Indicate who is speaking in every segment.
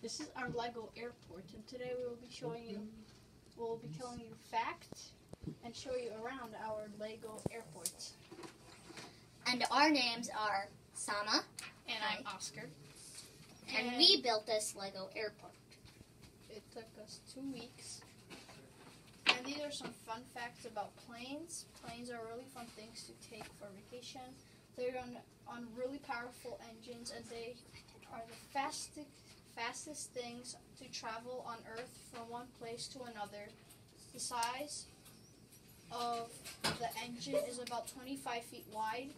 Speaker 1: This is our Lego airport, and today we'll be telling you facts and show you around our Lego airport.
Speaker 2: And our names are Sama
Speaker 1: And I'm Oscar.
Speaker 2: and we built this Lego airport.
Speaker 1: It took us 2 weeks. And these are some fun facts about planes. Planes are really fun things to take for vacation. They run on really powerful engines, and they are the fastest things to travel on Earth from one place to another. The size of the engine is about 25 feet wide.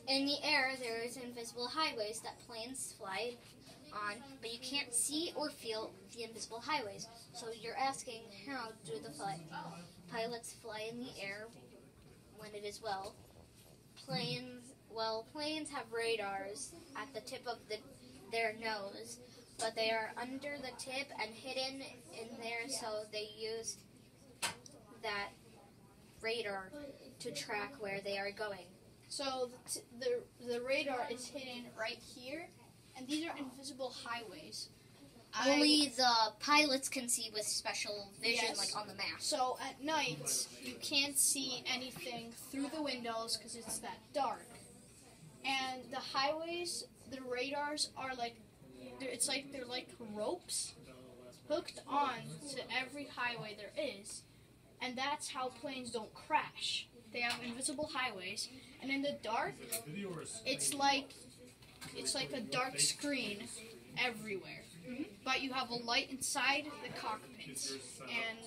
Speaker 2: In the air, there is invisible highways that planes fly on, but you can't see or feel the invisible highways. So you're asking, how do the pilots fly in the air when it is planes have radars at the tip of their nose, but they are under the tip and hidden in there, so they use that radar to track where they are going.
Speaker 1: So the radar is hidden right here, and these are invisible highways.
Speaker 2: Only the pilots can see with special vision,
Speaker 1: Yes.
Speaker 2: like on the map.
Speaker 1: So at night, you can't see anything through the windows because it's that dark. And the highways, the radars are they're like ropes hooked on to every highway there is. And that's how planes don't crash. They have invisible highways, and in the dark, it's like a dark screen everywhere. Mm-hmm. But you have a light inside the cockpits, and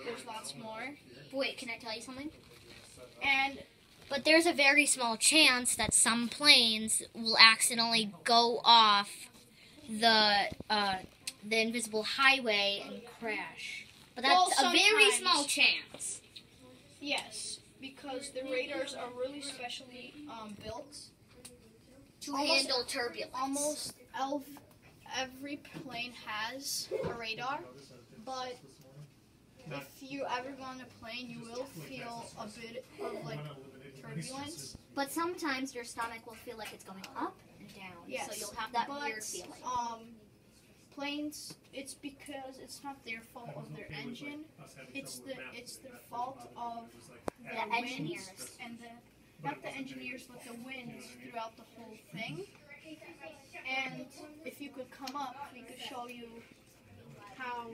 Speaker 1: there's lots more.
Speaker 2: Wait, can I tell you something?
Speaker 1: But
Speaker 2: there's a very small chance that some planes will accidentally go off the invisible highway and crash. But that's a very small chance.
Speaker 1: Yes, because the radars are really specially built
Speaker 2: To handle turbulence.
Speaker 1: Almost every plane has a radar, but if you ever go on a plane, you will feel a bit of turbulence.
Speaker 2: But sometimes your stomach will feel like it's going up and down.
Speaker 1: Yes,
Speaker 2: so you'll have that weird feeling.
Speaker 1: Planes, it's because it's not their fault of their engine. It's the fault of
Speaker 2: The engineers.
Speaker 1: and not the engineers, but the winds throughout the whole thing. And if you could come up, we could show you how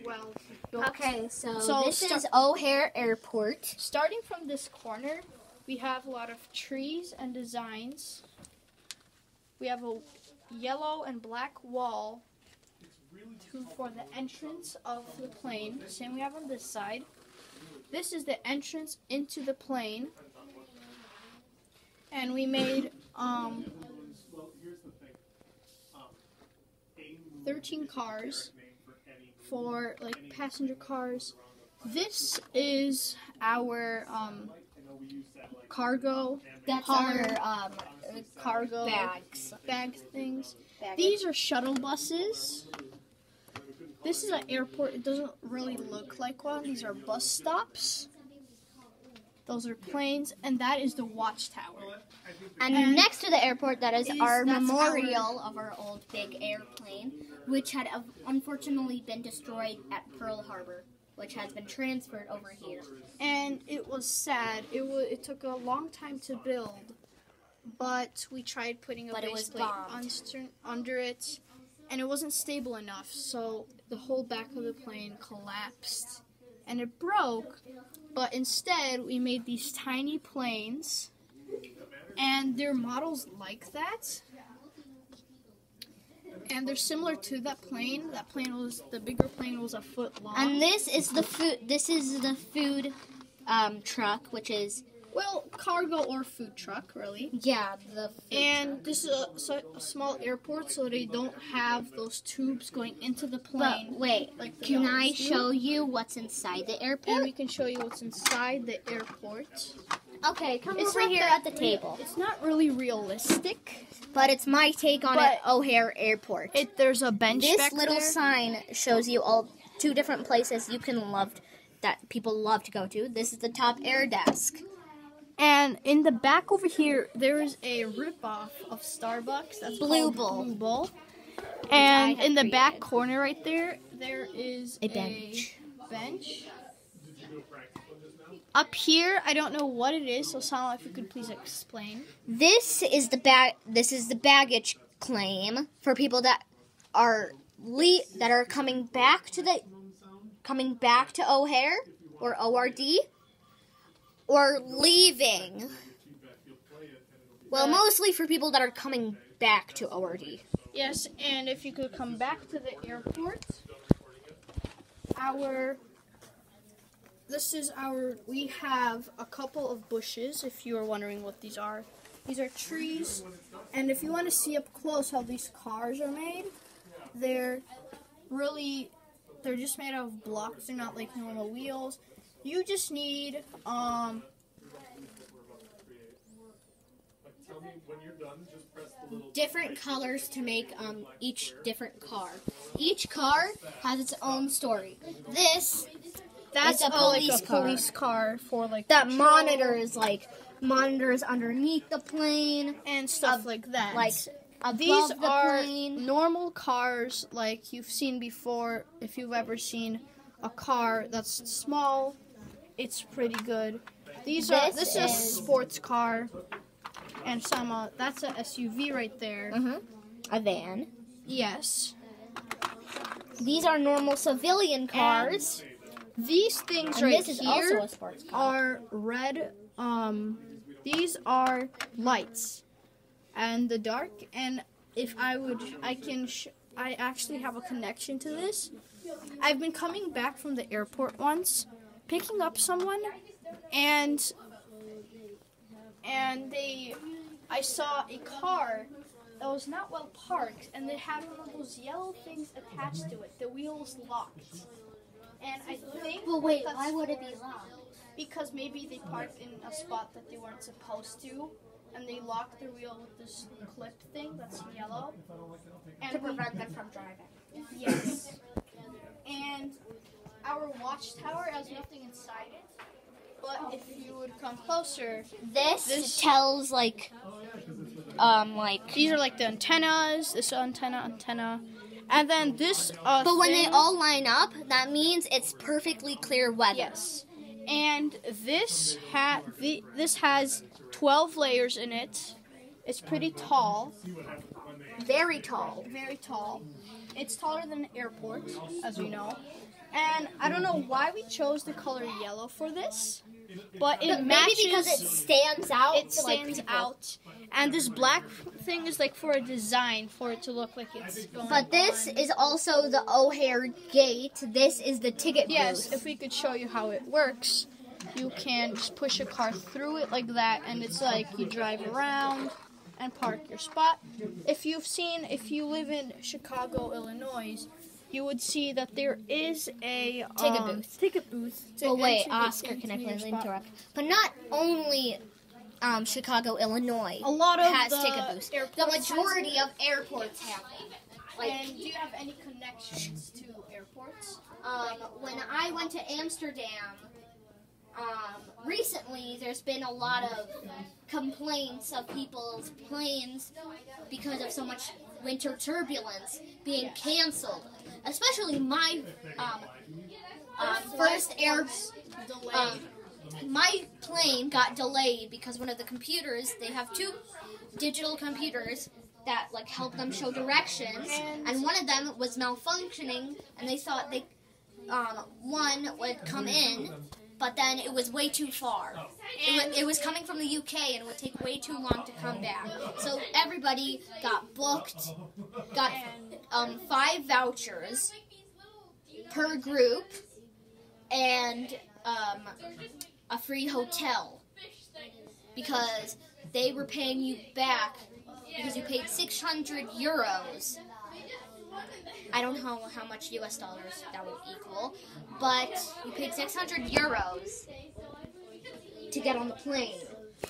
Speaker 1: well built.
Speaker 2: Okay, so this
Speaker 1: So
Speaker 2: is O'Hare Airport.
Speaker 1: Starting from this corner, we have a lot of trees and designs. We have a yellow and black wall for the entrance of the plane. Same we have on this side. This is the entrance into the plane. And we made 13 cars for passenger cars. This is our cargo.
Speaker 2: That's
Speaker 1: hauler,
Speaker 2: our
Speaker 1: cargo
Speaker 2: bags.
Speaker 1: things. These are shuttle buses. This is an airport. It doesn't really look like one. These are bus stops. Those are planes, and that is the watchtower.
Speaker 2: And next to the airport, that's
Speaker 1: our
Speaker 2: memorial of our old big airplane, which had unfortunately been destroyed at Pearl Harbor, which has been transferred over here.
Speaker 1: And it was sad. It took a long time to build, but we tried putting a base plate under it, and it wasn't stable enough, so the whole back of the plane collapsed, and it broke. But instead, we made these tiny planes, and they're models like that. And they're similar to that plane. The bigger plane was a foot long.
Speaker 2: And this is the food. This is the food truck, which is
Speaker 1: cargo or food truck, really.
Speaker 2: the. Food
Speaker 1: And
Speaker 2: truck.
Speaker 1: this is a small airport, so they don't have those tubes going into the plane.
Speaker 2: But wait, can I show you what's inside the airport?
Speaker 1: And we can show you what's inside the airport.
Speaker 2: Okay, come over here at the table.
Speaker 1: It's not really realistic,
Speaker 2: but it's my take on O'Hare Airport.
Speaker 1: There's a bench
Speaker 2: This
Speaker 1: back
Speaker 2: little
Speaker 1: there.
Speaker 2: sign shows you all 2 different places that people love to go to. This is the top air desk.
Speaker 1: And in the back over here, there is a ripoff of Starbucks. That's
Speaker 2: Blue
Speaker 1: called
Speaker 2: Bull.
Speaker 1: Blue Bull. And
Speaker 2: I
Speaker 1: in the
Speaker 2: have
Speaker 1: back
Speaker 2: created.
Speaker 1: corner right there, there is
Speaker 2: A bench.
Speaker 1: bench. Up here, I don't know what it is, so Salma, if you could please explain.
Speaker 2: This is the baggage claim for people that are coming back to O'Hare or ORD or leaving. Well, mostly for people that are coming back to ORD.
Speaker 1: Yes, and if you could come back to the airport, we have a couple of bushes, if you are wondering what these are. These are trees, and if you want to see up close how these cars are made, they're just made out of blocks. They're not like normal wheels. You just need,
Speaker 2: different colors to make each different car. Each car has its own story.
Speaker 1: that's
Speaker 2: It's a police car.
Speaker 1: police car for like
Speaker 2: That
Speaker 1: patrol
Speaker 2: monitors underneath the plane,
Speaker 1: and stuff like that.
Speaker 2: above
Speaker 1: These
Speaker 2: the
Speaker 1: are
Speaker 2: plane.
Speaker 1: normal cars like you've seen before. If you've ever seen a car that's small, it's pretty good. This is a sports car, and that's a SUV right there.
Speaker 2: A van.
Speaker 1: Yes.
Speaker 2: These are normal civilian cars.
Speaker 1: These things
Speaker 2: And
Speaker 1: right
Speaker 2: this is
Speaker 1: here
Speaker 2: also a sports car.
Speaker 1: are red. These are lights, and the dark. And if I actually have a connection to this. I've been coming back from the airport once, picking up someone, and I saw a car that was not well parked, and they had one of those yellow things attached to it. The wheel was locked. And I think
Speaker 2: Well, wait, why would it be locked?
Speaker 1: because maybe they parked in a spot that they weren't supposed to, and they locked their wheel with this clip thing that's yellow. And
Speaker 2: To prevent them from driving.
Speaker 1: Yes. And our watchtower has nothing inside it, but if you would come closer,
Speaker 2: This tells
Speaker 1: these are like the antennas. This antenna, and then this.
Speaker 2: But when they all line up, that means it's perfectly clear weather.
Speaker 1: Yes, and this has 12 layers in it. It's pretty tall.
Speaker 2: Very tall.
Speaker 1: Very tall. It's taller than an airport, as we know. And I don't know why we chose the color yellow for this, but it matches.
Speaker 2: Maybe because it stands out.
Speaker 1: It stands out. And this black thing is like for a design, for it to look like it's going.
Speaker 2: But this is also the O'Hare gate. This is the ticket booth.
Speaker 1: Yes, if we could show you how it works, you can just push a car through it like that, and it's like you drive around and park your spot. If you live in Chicago, Illinois, you would see that there is a ticket booth.
Speaker 2: Oh wait, Oscar, can I please interrupt? But not only Chicago, Illinois
Speaker 1: A lot of
Speaker 2: has
Speaker 1: the
Speaker 2: ticket booths. The
Speaker 1: airports
Speaker 2: majority of airports have them.
Speaker 1: And do you have any connections to airports?
Speaker 2: When I went to Amsterdam, recently there's been a lot of complaints of people's planes because of so much winter turbulence being canceled. Especially my first
Speaker 1: Delayed.
Speaker 2: my plane got delayed because one of the computers, they have two digital computers that like help them show directions, and one of them was malfunctioning, and they thought one would come in, but then it was way too far. It was coming from the UK, and it would take way too long to come back. So everybody got booked, got 5 vouchers per group, and a free hotel, because they were paying you back because you paid 600 euros. I don't know how much US dollars that would equal, but you paid 600 euros to get on the plane.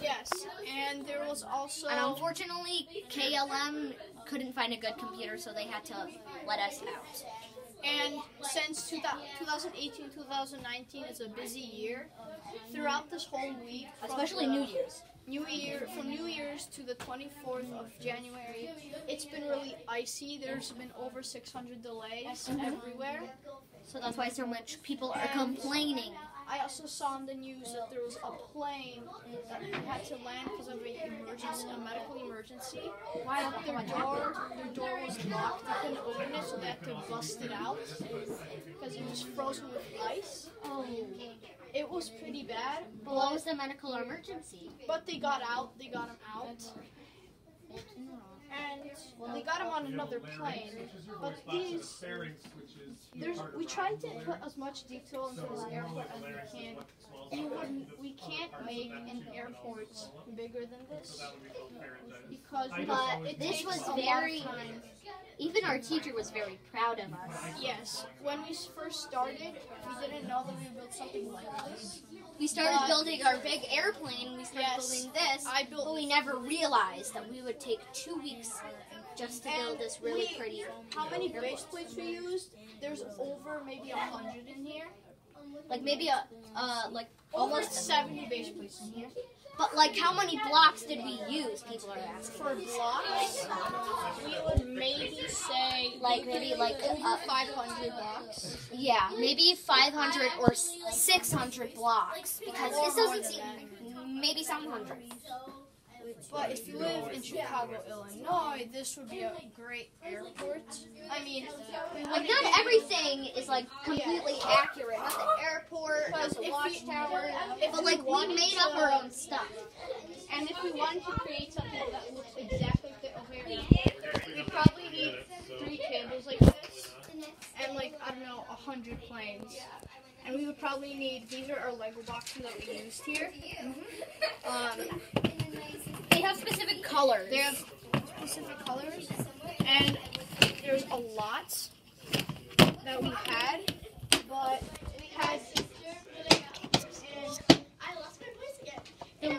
Speaker 1: Yes, and there was also...
Speaker 2: And unfortunately, KLM couldn't find a good computer, so they had to let us out.
Speaker 1: And since 2018-2019 is a busy year, throughout this whole week...
Speaker 2: Especially New Year's.
Speaker 1: From New Year's to the 24th of January, it's been really icy. There's been over 600 delays everywhere.
Speaker 2: So that's why so much people are complaining.
Speaker 1: I also saw on the news that there was a plane that had to land because of a medical emergency. Why? Their door was locked. They couldn't open it, so they had to bust it out because it was frozen with ice.
Speaker 2: Oh.
Speaker 1: It was pretty bad.
Speaker 2: But what was the medical emergency?
Speaker 1: But they got out. They got him out. And they got him on another plane. But we tried to put as much detail into this airport as we can. We can't make an airport bigger than this because
Speaker 2: this was very. Even our teacher was very proud of us.
Speaker 1: Yes. When we first started, we didn't know that we would build something like this.
Speaker 2: We started building our big airplane. We started building this, but we never realized that we would take 2 weeks just to build this really pretty.
Speaker 1: How many base plates we used? There's over maybe 100 in here.
Speaker 2: Like maybe
Speaker 1: almost 70 base plates in here.
Speaker 2: But like, how many blocks did we use? People are asking.
Speaker 1: For blocks, we would maybe say
Speaker 2: maybe
Speaker 1: over 500 blocks.
Speaker 2: Yeah, maybe 500 or 600 blocks because this doesn't seem maybe 700.
Speaker 1: But if you live in Chicago, Illinois, this would be a great airport. I mean,
Speaker 2: like not everything is like completely accurate. Not the airport, not the watchtower, but like we made up our own stuff.
Speaker 1: And if we wanted to create something that looks exactly like the O'Hare airport, we probably need 3 tables like this, and like I don't know, 100 planes. And we would probably need, these are our Lego boxes that we used here.
Speaker 2: They have specific colors.
Speaker 1: They have specific colors, and there's a lot that we had, but we had those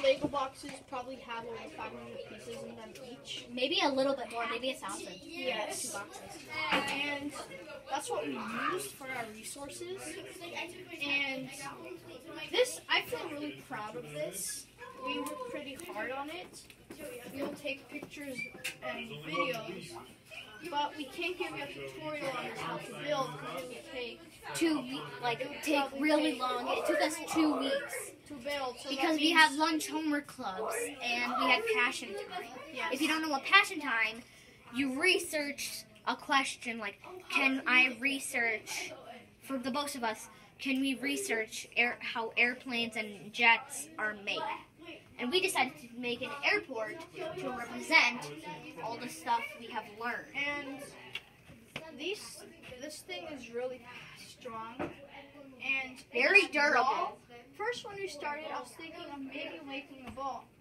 Speaker 1: Lego boxes probably have over 500 pieces in them each.
Speaker 2: Maybe a little bit more, maybe 1,000.
Speaker 1: Yes.
Speaker 2: 2 boxes.
Speaker 1: And that's what we used for our resources. And this, I feel really proud of this. We worked pretty hard on it. We'll take pictures and videos, but we can't give you a tutorial on this how to build because it would take
Speaker 2: 2 weeks. Like it would take really long. It took us 2 weeks
Speaker 1: to build
Speaker 2: because we have lunch homework clubs and we had passion time.
Speaker 1: Yes.
Speaker 2: If you don't know what passion time, you research a question like, can I research for the both of us? Can we research how airplanes and jets are made? And we decided to make an airport to represent all the stuff we have learned.
Speaker 1: And this thing is really strong and
Speaker 2: very durable.
Speaker 1: First, when we started, I was thinking of maybe making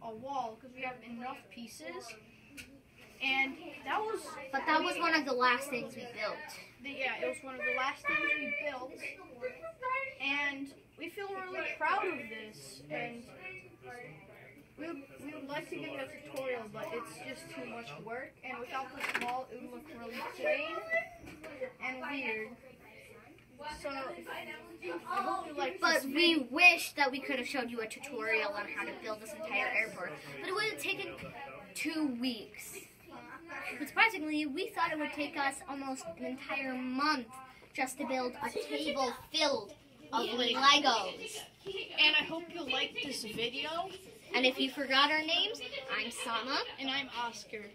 Speaker 1: a wall because we have enough pieces. And that was
Speaker 2: one of the last things we built.
Speaker 1: Yeah, it was one of the last things we built. And we feel really proud of this. And we would like to give you a tutorial, but it's just too much work. And without the wall, it would look really plain and weird. So, I hope you like
Speaker 2: but
Speaker 1: this
Speaker 2: we wish that we could have showed you a tutorial on how to build this entire airport. But it would have taken 2 weeks. But surprisingly, we thought it would take us almost an entire month just to build a table filled of Legos.
Speaker 1: And I hope you like this video.
Speaker 2: And if you forgot our names, I'm Sama.
Speaker 1: And I'm Oscar.